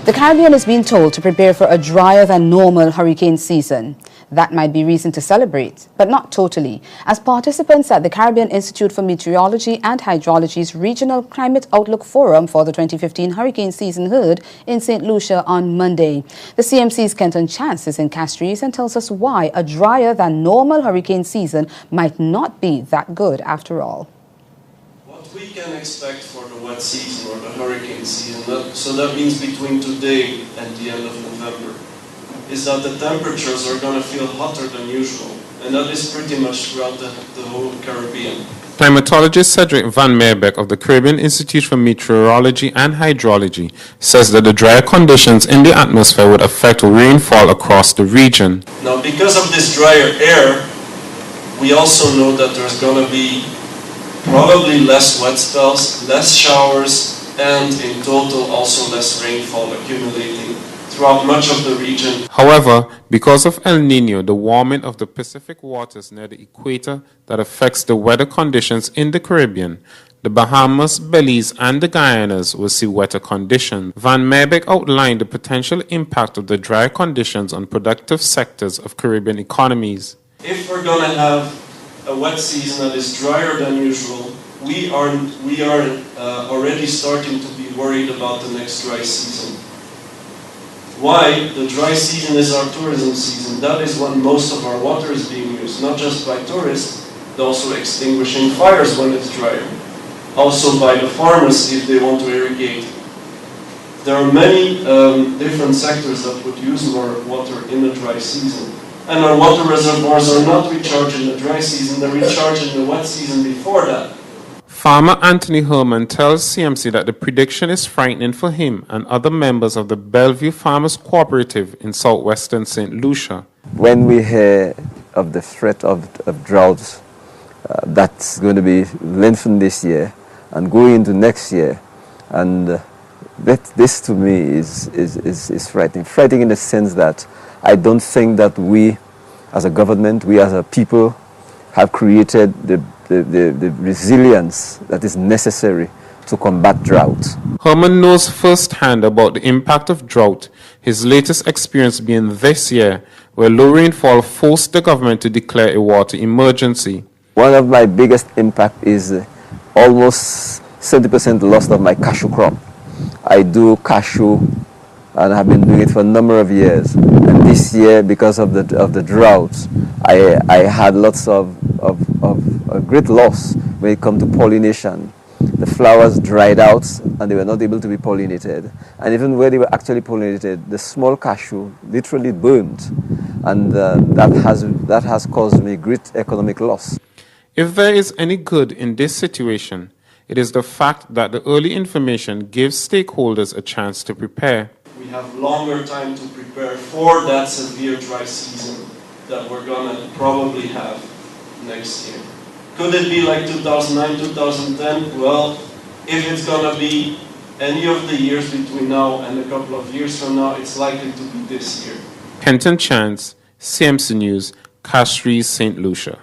The Caribbean is being told to prepare for a drier than normal hurricane season. That might be reason to celebrate, but not totally, as participants at the Caribbean Institute for Meteorology and Hydrology's Regional Climate Outlook Forum for the 2015 hurricane season heard in St. Lucia on Monday. The CMC's Kenton Chance is in Castries and tells us why a drier than normal hurricane season might not be that good after all. What we can expect for the wet season or the hurricane season, so that means between today and the end of November, is that the temperatures are going to feel hotter than usual, and that is pretty much throughout the whole Caribbean. Climatologist Cedric Van Meerbeek of the Caribbean Institute for Meteorology and Hydrology says that the drier conditions in the atmosphere would affect rainfall across the region. Now, because of this drier air, we also know that there's going to be probably less wet spells, less showers, and in total also less rainfall accumulating throughout much of the region. However, because of El Niño, the warming of the Pacific waters near the equator that affects the weather conditions in the Caribbean, the Bahamas, Belize, and the Guyanas will see wetter conditions. Van Meerbeek outlined the potential impact of the dry conditions on productive sectors of Caribbean economies. If we're going to have a wet season that is drier than usual, we are already starting to be worried about the next dry season. Why? The dry season is our tourism season. That is when most of our water is being used, not just by tourists, but also extinguishing fires when it's drier. Also by the farmers if they want to irrigate. There are many different sectors that would use more water in the dry season. And our water reservoirs are not recharged in the dry season, they're recharged in the wet season before that. Farmer Anthony Herman tells CMC that the prediction is frightening for him and other members of the Bellevue Farmers Cooperative in southwestern St. Lucia. When we hear of the threat of droughts that's going to be lengthened this year and going into next year, and this to me is frightening. Frightening in the sense that I don't think that we as a government, we as a people have created the resilience that is necessary to combat drought. Herman knows firsthand about the impact of drought, his latest experience being this year, where low rainfall forced the government to declare a water emergency. One of my biggest impact is almost 70% loss of my cashew crop. I do cashew and have been doing it for a number of years. And this year, because of the droughts, I had lots of great loss when it comes to pollination. The flowers dried out and they were not able to be pollinated. And even where they were actually pollinated, the small cashew literally burnt. And that has caused me great economic loss. If there is any good in this situation, it is the fact that the early information gives stakeholders a chance to prepare. We have longer time to prepare for that severe dry season that we're going to probably have next year. Could it be like 2009, 2010? Well, if it's going to be any of the years between now and a couple of years from now, it's likely to be this year. Kenton Chance, CMC News, Castries, St. Lucia.